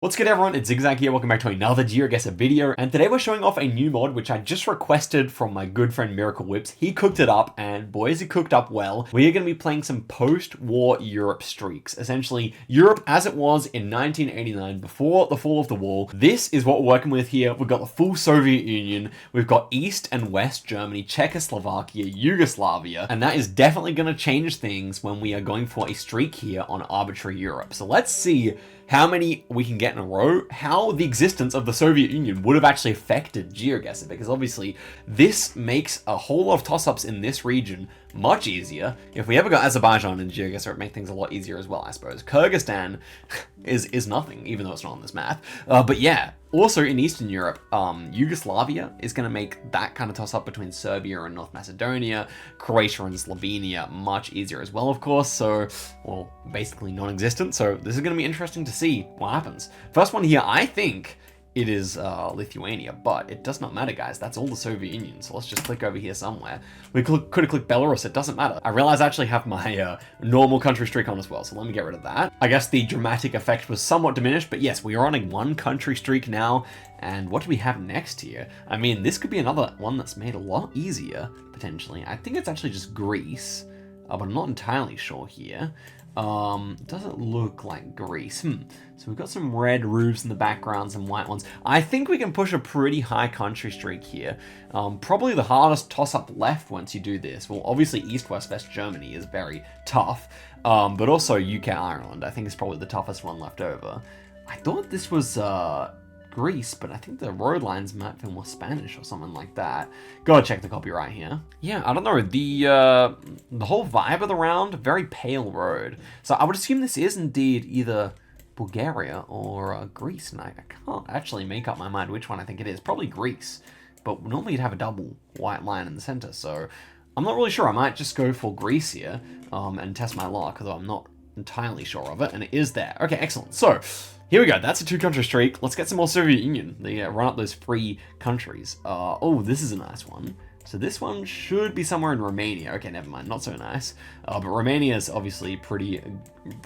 What's good everyone, it's Zigzag here, welcome back to another Geoguessr video, and today we're showing off a new mod which I just requested from my good friend Miracle Whips. He cooked it up, and boy is it cooked up well. We are going to be playing some post-war Europe streaks. Essentially, Europe as it was in 1989, before the fall of the wall. This is what we're working with here. We've got the full Soviet Union, we've got East and West Germany, Czechoslovakia, Yugoslavia, and that is definitely going to change things when we are going for a streak here on arbitrary Europe. So let's see how many we can get in a row, how the existence of the Soviet Union would have actually affected Geoguessr, because obviously this makes a whole lot of toss-ups in this region much easier. If we ever got Azerbaijan in Geoguessr, it'd make things a lot easier as well, I suppose. Kyrgyzstan is nothing, even though it's not on this map. But yeah, also in Eastern Europe, Yugoslavia is going to make that kind of toss-up between Serbia and North Macedonia. Croatia and Slovenia much easier as well, of course. So, well, basically non-existent. So this is going to be interesting to see what happens. First one here, I think it is Lithuania, but it does not matter, guys. That's all the Soviet Union. So let's just click over here somewhere. We could have clicked Belarus. It doesn't matter. I realize I actually have my normal country streak on as well, so let me get rid of that. I guess the dramatic effect was somewhat diminished, but yes, we are on a one country streak now. And what do we have next here? I mean, this could be another one that's made a lot easier, potentially. I think it's actually just Greece, but I'm not entirely sure here. Doesn't look like Greece. So we've got some red roofs in the background, some white ones. I think we can push a pretty high country streak here. Probably the hardest toss-up left once you do this. Well, obviously East, West, West Germany is very tough, but also UK, Ireland, I think is probably the toughest one left over. I thought this was, Greece, but I think the road lines might feel more Spanish or something like that. Gotta check the copyright here. Yeah, I don't know, the whole vibe of the round, very pale road. So I would assume this is indeed either Bulgaria or Greece, and I can't actually make up my mind which one I think it is. Probably Greece, but normally you'd have a double white line in the center, so I'm not really sure. I might just go for Greece here and test my luck, although I'm not entirely sure of it, and it is there. Okay, excellent. So here we go. That's a two-country streak. Let's get some more Soviet Union. They run up those free countries. Oh, this is a nice one. So this one should be somewhere in Romania. Okay, never mind. Not so nice. But Romania is obviously pretty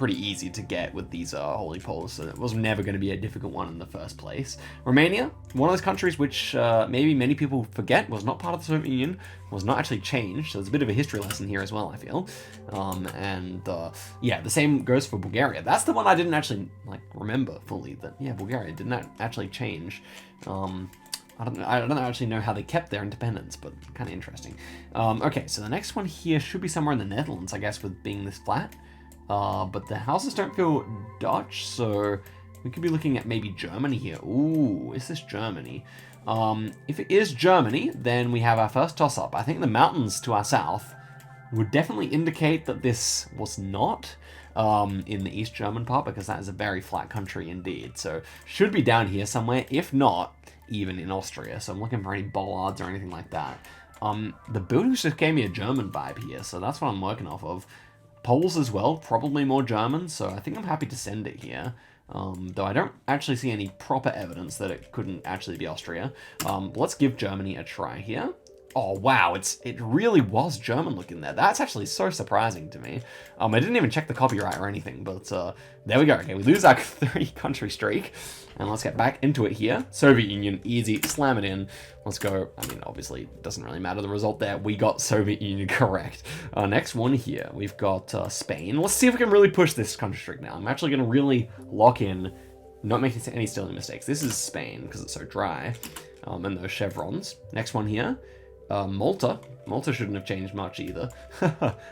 easy to get with these holy poles, so it was never going to be a difficult one in the first place. Romania, one of those countries which maybe many people forget was not part of the Soviet Union, was not actually changed. So there's a bit of a history lesson here as well, I feel. Yeah, the same goes for Bulgaria. That's the one I didn't actually remember fully. That yeah, Bulgaria did not actually change. I don't actually know how they kept their independence, but kind of interesting. Okay, so the next one here should be somewhere in the Netherlands, I guess, with being this flat. But the houses don't feel Dutch, so we could be looking at maybe Germany here. Ooh, is this Germany? If it is Germany, then we have our first toss-up. I think the mountains to our south would definitely indicate that this was not in the East German part, because that is a very flat country indeed. So should be down here somewhere, if not even in Austria. So I'm looking for any bollards or anything like that. The buildings just gave me a German vibe here, so that's what I'm working off of. Poles as well, probably more German, so I think I'm happy to send it here. Though I don't actually see any proper evidence that it couldn't actually be Austria. Let's give Germany a try here. Oh wow, it really was German looking there. That's actually so surprising to me. I didn't even check the copyright or anything, but there we go. Okay, we lose our 30-country streak, and let's get back into it here. Soviet Union, easy, slam it in. Let's go. I mean, obviously, it doesn't really matter the result there. We got Soviet Union correct. Next one here, we've got Spain. Let's see if we can really push this country streak now. I'm actually going to really lock in, not making any silly mistakes. This is Spain, because it's so dry, and those chevrons. Next one here. Malta. Malta shouldn't have changed much either.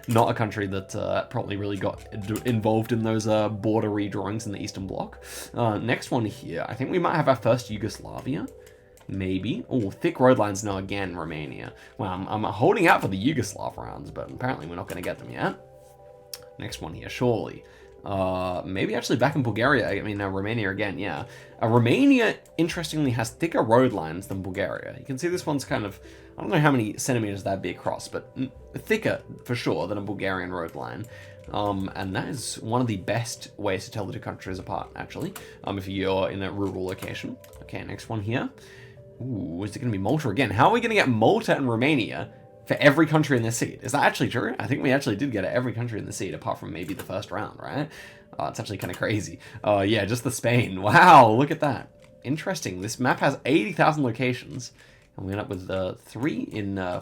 Not a country that probably really got involved in those border redrawings in the Eastern Bloc. Next one here. I think we might have our first Yugoslavia. Maybe. Oh, thick road lines. No, again, Romania. Well, I'm holding out for the Yugoslav rounds, but apparently we're not going to get them yet. Next one here, surely. Maybe actually back in Bulgaria, I mean, Romania again, yeah. Romania, interestingly, has thicker road lines than Bulgaria. You can see this one's kind of, I don't know how many centimeters that'd be across, but thicker, for sure, than a Bulgarian road line. And that is one of the best ways to tell the two countries apart, actually, if you're in a rural location. Okay, next one here. Ooh, is it going to be Malta again? How are we going to get Malta and Romania for every country in this seed? Is that actually true? I think we actually did get every country in the seed, apart from maybe the first round, right? It's actually kind of crazy. Yeah, just the Spain. Wow, look at that. Interesting. This map has 80,000 locations. And we end up with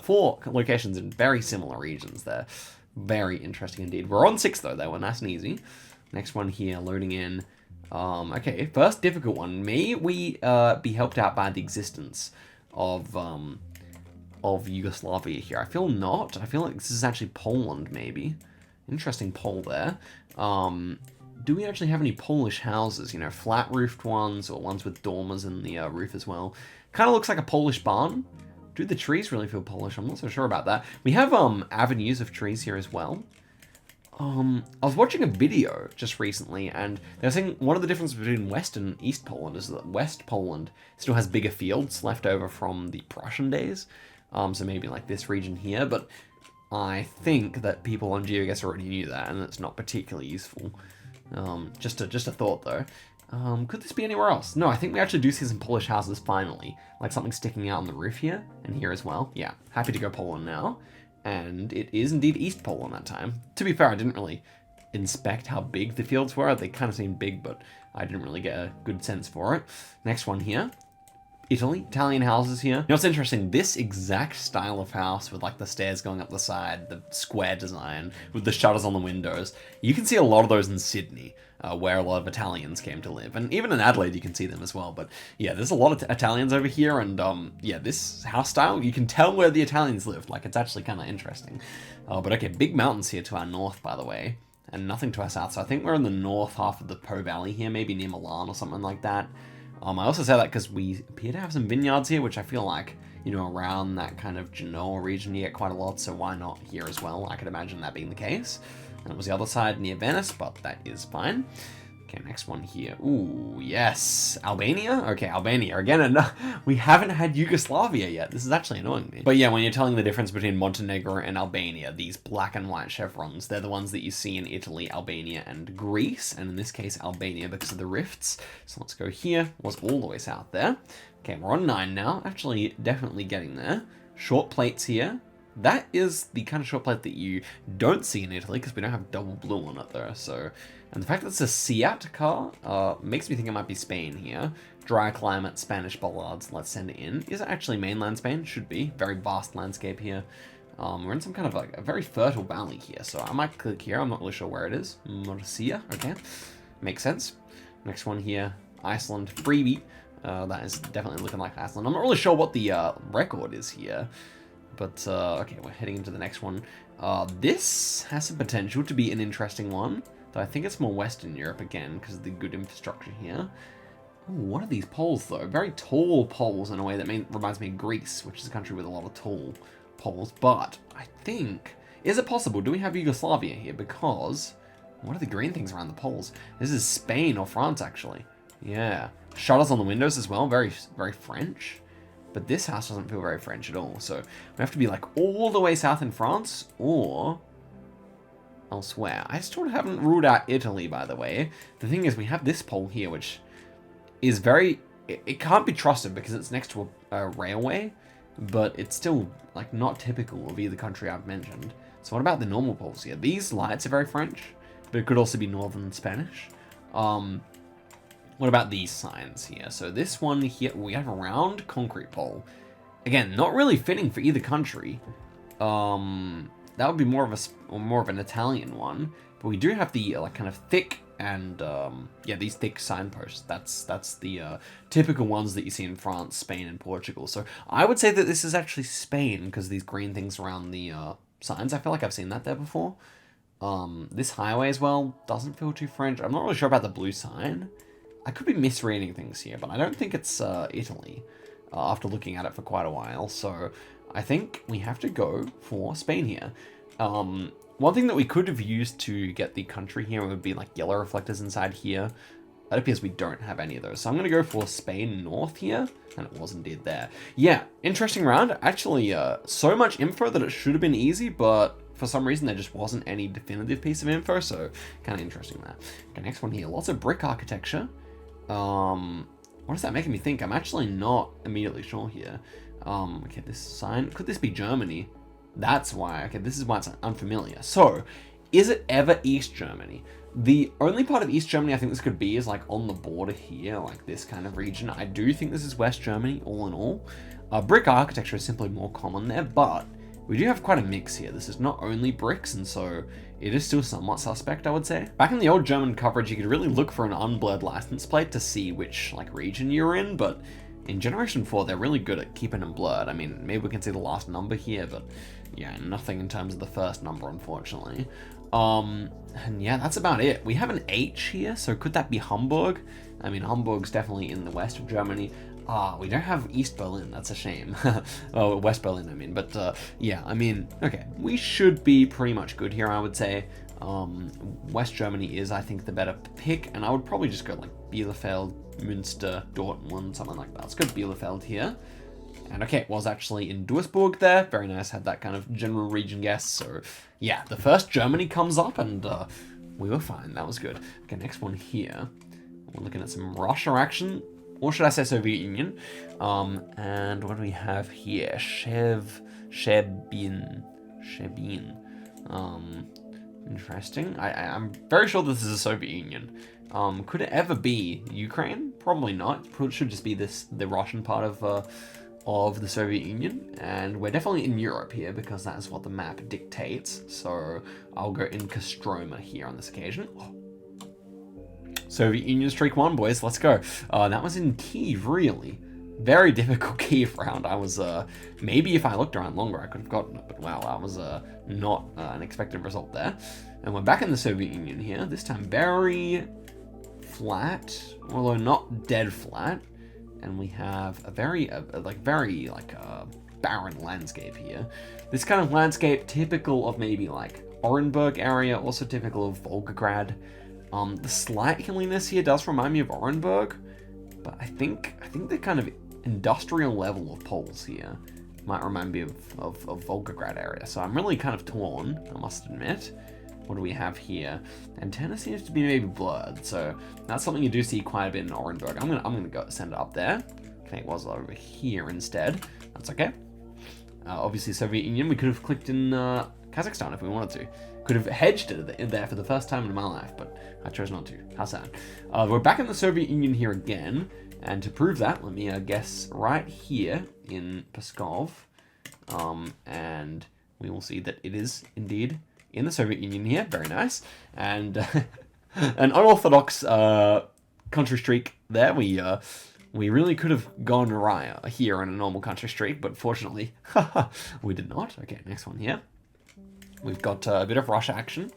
4 locations in very similar regions there. Very interesting indeed. We're on 6 though. They were nice and easy. Next one here, loading in. Okay, first difficult one. May we be helped out by the existence of Yugoslavia here? I feel not. I feel like this is actually Poland, maybe. Interesting poll there. Do we actually have any Polish houses? You know, flat-roofed ones or ones with dormers in the roof as well. Kind of looks like a Polish barn. Do the trees really feel Polish? I'm not so sure about that. We have avenues of trees here as well. I was watching a video just recently, and they were saying one of the differences between West and East Poland is that West Poland still has bigger fields left over from the Prussian days. So maybe like this region here, but I think that people on Geoguessr already knew that, and it's not particularly useful. Just a thought though. Could this be anywhere else? No, I think we actually do see some Polish houses finally. Like something sticking out on the roof here, and here as well. Yeah, happy to go Poland now. And it is indeed East Poland that time. To be fair, I didn't really inspect how big the fields were. They kind of seemed big, but I didn't really get a good sense for it. Next one here. Italy, Italian houses here. You know what's interesting? This exact style of house with like the stairs going up the side, the square design with the shutters on the windows. You can see a lot of those in Sydney, where a lot of Italians came to live. And even in Adelaide, you can see them as well. But yeah, there's a lot of Italians over here. And yeah, this house style, you can tell where the Italians lived. Like, it's actually kind of interesting. But okay, big mountains here to our north, by the way. And nothing to our south. So I think we're in the north half of the Po Valley here, maybe near Milan or something like that. I also say that because we appear to have some vineyards here, which I feel like, you know, around that kind of Genoa region you get quite a lot, so why not here as well? I could imagine that being the case. And it was the other side near Venice, but that is fine. Okay, next one here. Ooh, yes. Albania? Okay, Albania. Again, we haven't had Yugoslavia yet. This is actually annoying me. But yeah, when you're telling the difference between Montenegro and Albania, these black and white chevrons, they're the ones that you see in Italy, Albania, and Greece. And in this case, Albania because of the rifts. So let's go here. Was all the way south there. Okay, we're on 9 now. Actually, definitely getting there. Short plates here. That is the kind of short plate that you don't see in Italy because we don't have double blue on it there. So, and the fact that it's a Seat car makes me think it might be Spain here. Dry climate, Spanish bollards. Let's send it in. Is it actually mainland Spain? Should be. Very vast landscape here. We're in some kind of like a very fertile valley here. So I might click here. I'm not really sure where it is. Murcia. Okay. Makes sense. Next one here. Iceland. Freebie. That is definitely looking like Iceland. I'm not really sure what the record is here. But, okay, we're heading into the next one. This has some potential to be an interesting one, though I think it's more Western Europe again, because of the good infrastructure here. Ooh, what are these poles, though? Very tall poles in a way that reminds me of Greece, which is a country with a lot of tall poles. But, I think... Is it possible? Do we have Yugoslavia here? Because... What are the green things around the poles? This is Spain or France, actually. Yeah. Shutters on the windows as well. Very, very French. But this house doesn't feel very French at all, so we have to be like all the way south in France or elsewhere. I still haven't ruled out Italy, by the way. The thing is, we have this pole here, which is very... It can't be trusted because it's next to a railway, but it's still like not typical of either country I've mentioned. So what about the normal poles here? These lights are very French, but it could also be Northern Spanish. What about these signs here? So this one here, we have a round concrete pole. Again, not really fitting for either country. That would be more of an Italian one. But we do have the like kind of thick and yeah, these thick signposts. That's the typical ones that you see in France, Spain, and Portugal. So I would say that this is actually Spain because these green things around the signs. I feel like I've seen that there before. This highway as well doesn't feel too French. I'm not really sure about the blue sign. I could be misreading things here, but I don't think it's Italy after looking at it for quite a while. So I think we have to go for Spain here. One thing that we could have used to get the country here would be like yellow reflectors inside here. That appears we don't have any of those. So I'm going to go for Spain North here. And it was indeed there. Yeah, interesting round. Actually, so much info that it should have been easy, but for some reason there just wasn't any definitive piece of info. So kind of interesting there. Okay, next one here. Lots of brick architecture. What is that making me think? I'm actually not immediately sure here. Okay, this sign, could this be Germany? That's why. Okay, this is why it's unfamiliar. So, is it ever East Germany? The only part of East Germany I think this could be is like on the border here, like this kind of region. I do think this is West Germany, all in all. Brick architecture is simply more common there, but we do have quite a mix here. This is not only bricks, and so it is still somewhat suspect, I would say. Back in the old German coverage, you could really look for an unblurred license plate to see which like region you're in, but in Generation 4, they're really good at keeping them blurred. I mean, maybe we can see the last number here, but yeah, nothing in terms of the first number, unfortunately. And yeah, that's about it. We have an H here, so could that be Hamburg? I mean, Hamburg's definitely in the west of Germany. We don't have East Berlin, that's a shame. Oh, West Berlin, I mean, but yeah, I mean, okay, we should be pretty much good here, I would say. West Germany is, I think, the better pick, and I would probably just go like Bielefeld, Münster, Dortmund, something like that. Let's go Bielefeld here. And okay, it was actually in Duisburg there. Very nice, had that kind of general region guess. So yeah, the first Germany comes up, and we were fine, that was good. Okay, next one here. We're looking at some Russia action. Or should I say Soviet Union? And what do we have here? Shebin. Interesting. I'm very sure this is the Soviet Union. Could it ever be Ukraine? Probably not. It should just be the Russian part of the Soviet Union. And we're definitely in Europe here because that is what the map dictates. So I'll go in Kostroma here on this occasion. Soviet Union streak 1, boys. Let's go. That was in Kiev, really. Very difficult Kiev round. I was, maybe if I looked around longer, I could have gotten it. But wow, that was not an expected result there. And we're back in the Soviet Union here. This time very flat, although not dead flat. And we have a very barren landscape here. This kind of landscape typical of maybe like Orenburg area, also typical of Volgograd. The slight hilliness here does remind me of Orenburg, but I think the kind of industrial level of poles here might remind me of Volgograd area. So I'm really kind of torn, I must admit. What do we have here? Antenna seems to be maybe blurred, so that's something you do see quite a bit in Orenburg. I'm gonna go send it up there. Okay, it was over here instead. That's okay. Obviously Soviet Union, we could have clicked in Kazakhstan if we wanted to. Could have hedged it in there for the first time in my life, but I chose not to. How sad. We're back in the Soviet Union here again, and to prove that, let me guess right here in Pskov, and we will see that it is indeed in the Soviet Union here. Very nice. And an unorthodox country streak there. We really could have gone awry here in a normal country streak, but fortunately, we did not. Okay, next one here. We've got a bit of Russia action,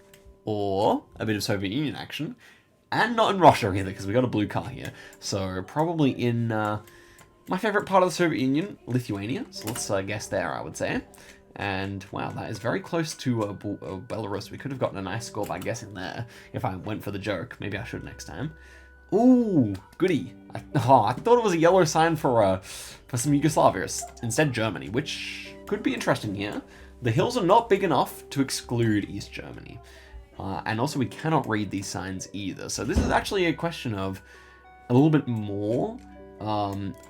or a bit of Soviet Union action, and not in Russia either, because we got a blue car here. So probably in my favorite part of the Soviet Union, Lithuania. So let's guess there, I would say. And wow, that is very close to Belarus. We could have gotten a nice score by guessing there if I went for the joke. Maybe I should next time. Ooh, goody. I thought it was a yellow sign for some Yugoslavia. Instead, Germany, which could be interesting here. The hills are not big enough to exclude East Germany. And also we cannot read these signs either. So this is actually a question of a little bit more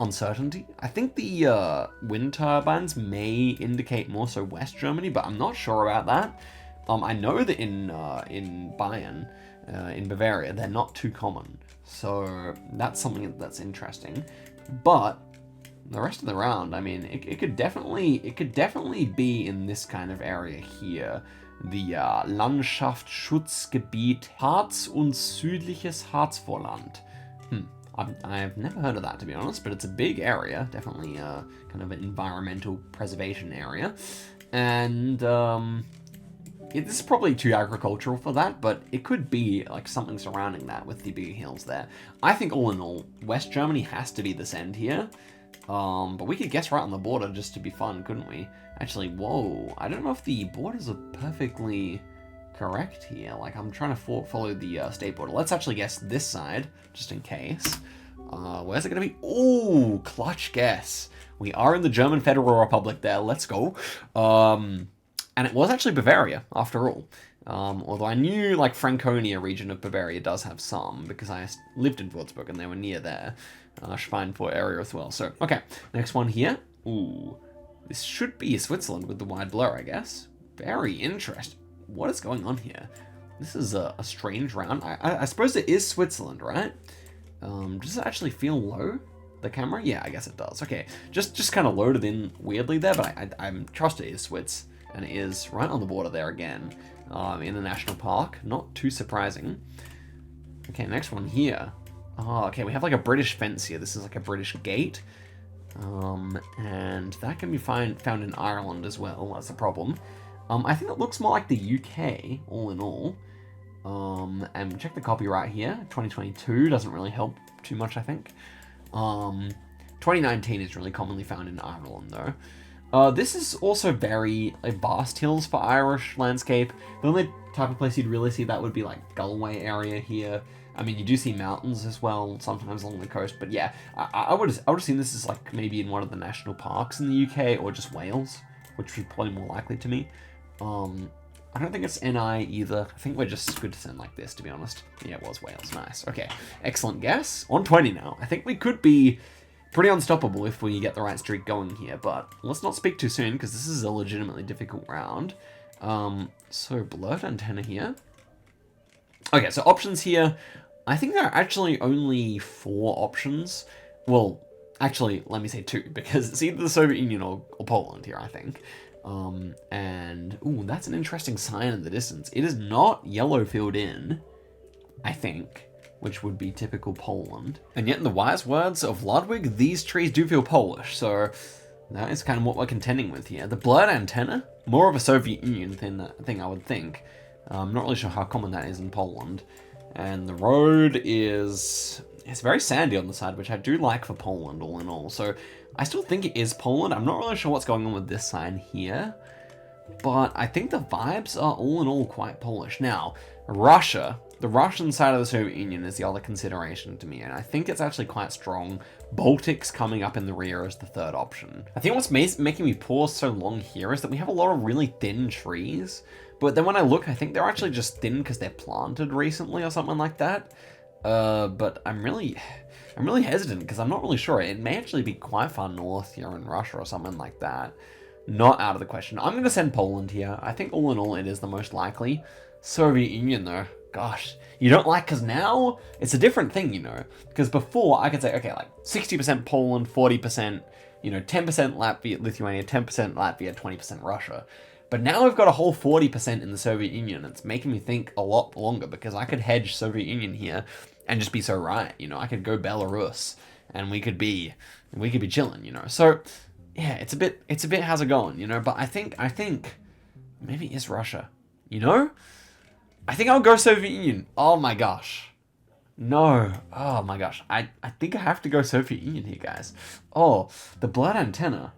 uncertainty. I think the wind turbines may indicate more so West Germany, but I'm not sure about that. I know that in Bayern, in Bavaria, they're not too common. So that's something that's interesting. But the rest of the round, I mean, it could definitely be in this kind of area here. The Landschaftsschutzgebiet Harz und südliches Harzvorland. I've never heard of that, to be honest, but it's a big area, definitely kind of an environmental preservation area. And this is probably too agricultural for that, but it could be like something surrounding that with the big hills there. I think all in all, West Germany has to be this end here. But we could guess right on the border just to be fun, couldn't we? Actually, whoa, I don't know if the borders are perfectly correct here. Like, I'm trying to follow the state border. Let's actually guess this side, just in case. Where's it gonna be? Ooh, clutch guess. We are in the German Federal Republic there. Let's go. And it was actually Bavaria, after all. Although I knew, like, Franconia region of Bavaria does have some, because I lived in Würzburg and they were near there. Schweinfurt area as well. So, okay, next one here. Ooh, this should be Switzerland with the wide blur, I guess. Very interesting. What is going on here? This is a strange round. I suppose it is Switzerland, right? Does it actually feel low, the camera? Yeah, I guess it does. Okay, just kind of loaded in weirdly there, but I'm trust it is Swiss, and it is right on the border there again, in the national park. Not too surprising. Okay, next one here. Oh, okay, we have like a British fence here. This is like a British gate. And that can be found in Ireland as well. That's the problem. I think it looks more like the UK, all in all. And check the copyright here. 2022 doesn't really help too much, I think. 2019 is really commonly found in Ireland, though. This is also very Bast Hills for Irish landscape. The only type of place you'd really see that would be like Galway area here. I mean, you do see mountains as well, sometimes along the coast, but yeah, I would have seen this as like maybe in one of the national parks in the UK, or just Wales, which would be probably more likely to me. I don't think it's NI either. I think we're just good to send like this, to be honest. Yeah, it was Wales. Nice. Okay, excellent guess. On 20 now. I think we could be pretty unstoppable if we get the right streak going here, but let's not speak too soon, because this is a legitimately difficult round. So blurred antenna here. Okay, so options here. I think there are actually only 4 options. Well, actually, let me say 2, because it's either the Soviet Union or Poland here, I think. And, ooh, that's an interesting sign in the distance. It is not yellow filled in, I think, which would be typical Poland. And yet, in the wise words of Ludwig, these trees do feel Polish, so that is kind of what we're contending with here. The blurred antenna, more of a Soviet Union thing, I would think. I'm not really sure how common that is in Poland. And the road it's very sandy on the side, which I do like for Poland, all in all. So I still think it is Poland. I'm not really sure what's going on with this sign here, but I think the vibes are all in all quite Polish. Now, Russia, the Russian side of the Soviet Union is the other consideration to me, and I think it's actually quite strong. Baltics coming up in the rear as the third option. I think what's making me pause so long here is that we have a lot of really thin trees, but then when I look, I think they're actually just thin because they're planted recently or something like that. But I'm really hesitant because I'm not really sure. It may actually be quite far north here in Russia or something like that. Not out of the question. I'm going to send Poland here. I think all in all it is the most likely. Soviet Union though, gosh, you don't like, because now it's a different thing, you know, because before I could say, okay, like 60% Poland, 40%, 10% Latvia, Lithuania, 10% Latvia, 20% Russia. But now we've got a whole 40% in the Soviet Union. It's making me think a lot longer, because I could hedge Soviet Union here and just be so right. I could go Belarus and we could be chilling, So yeah, it's a bit how's it going, But I think maybe it's Russia, I think I'll go Soviet Union. Oh my gosh. No. Oh my gosh. I think I have to go Soviet Union here, guys. Oh, the blurred antenna.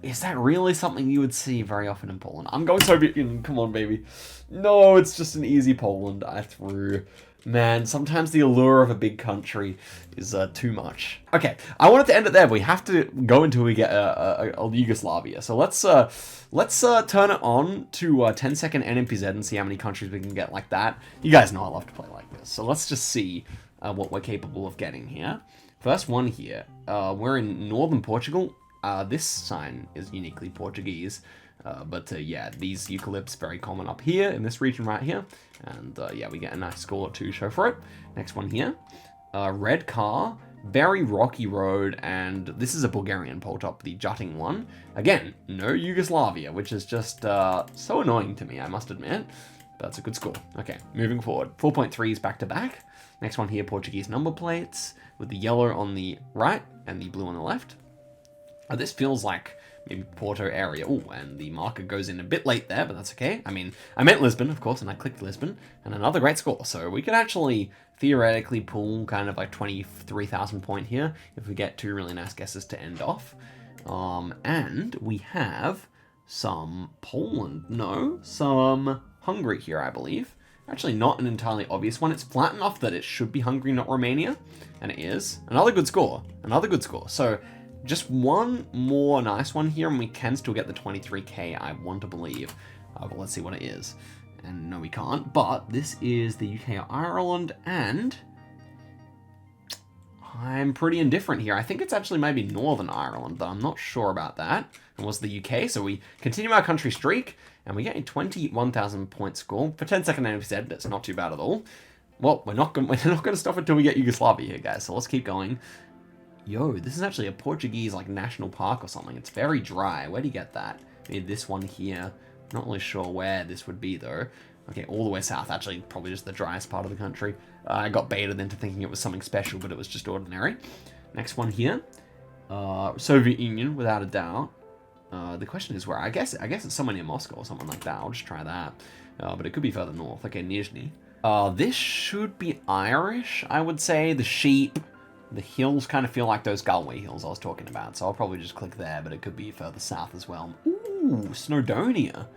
Is that really something you would see very often in Poland? I'm going Soviet Union. Come on, baby. No, it's just an easy Poland. I threw. Man, sometimes the allure of a big country is too much. Okay, I wanted to end it there. But we have to go until we get a Yugoslavia. So let's turn it on to 10-second NMPZ and see how many countries we can get like that. You guys know I love to play like this. So let's just see what we're capable of getting here. First one here. We're in northern Portugal. This sign is uniquely Portuguese, but yeah, these eucalypts very common up here in this region right here, and yeah, we get a nice score to show for it. Next one here, red car, very rocky road, and this is a Bulgarian pole top, the jutting one. Again, no Yugoslavia, which is just so annoying to me, I must admit, but it's a good score. Okay, moving forward, 4.3s back to back. Next one here, Portuguese number plates with the yellow on the right and the blue on the left. This feels like maybe Porto area. Oh, and the marker goes in a bit late there, but that's okay. I mean, I meant Lisbon, of course, and I clicked Lisbon, and another great score. So we could actually theoretically pull kind of like 23,000 point here if we get 2 really nice guesses to end off. And we have some Poland. No, some Hungary here, I believe. Actually, not an entirely obvious one. It's flat enough that it should be Hungary, not Romania, and it is. Another good score. Another good score. So just one more nice one here, and we can still get the 23k, I want to believe. But let's see what it is. And no, we can't. But this is the UK or Ireland, and I'm pretty indifferent here. I think it's actually maybe Northern Ireland, but I'm not sure about that. It was the UK, so we continue our country streak, And we get a 21,000 point score. For 10-second NPZ, that's not too bad at all. Well, we're not gonna stop until we get Yugoslavia here, guys, so let's keep going. Yo, this is actually a Portuguese, like, national park or something. It's very dry. Where do you get that? Maybe this one here. Not really sure where this would be, though. Okay, all the way south. Actually, probably just the driest part of the country. I got baited into thinking it was something special, but it was just ordinary. Next one here. Soviet Union, without a doubt. The question is where? I guess it's somewhere near Moscow or something like that. I'll just try that. But it could be further north. Okay, Nizhny. This should be Irish, I would say. The sheep. The hills kind of feel like those Galway hills I was talking about, so I'll probably just click there, but it could be further south as well. Ooh, Snowdonia.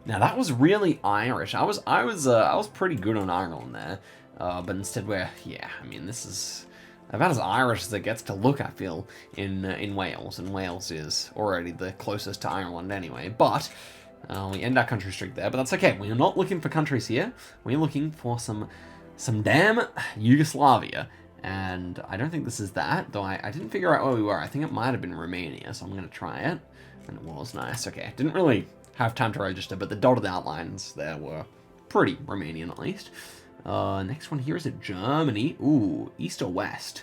Now that was really Irish. I was pretty good on Ireland there, but instead I mean, this is about as Irish as it gets to look, I feel, in Wales, and Wales is already the closest to Ireland anyway. But we end our country streak there, but that's okay. We're not looking for countries here. We're looking for some damn Yugoslavia. And I don't think this is that, though I didn't figure out where we were. I think it might have been Romania, so I'm going to try it. And it was nice. Okay, didn't really have time to register, but the dotted outlines there were pretty Romanian, at least. Next one here is at Germany. Ooh, east or west?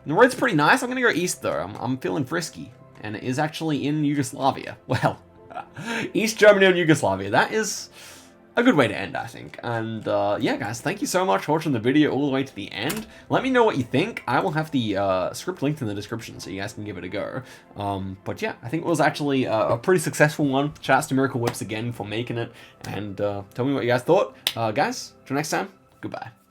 The road's pretty nice. I'm going to go east, though. I'm feeling frisky. And it is actually in Yugoslavia. Well, East Germany and Yugoslavia. That is a good way to end, I think. And yeah, guys, thank you so much for watching the video all the way to the end. Let me know what you think. I will have the script linked in the description so you guys can give it a go. But yeah, I think it was actually a pretty successful one. Shouts to Miracle Whips again for making it. And tell me what you guys thought. Guys, till next time, goodbye.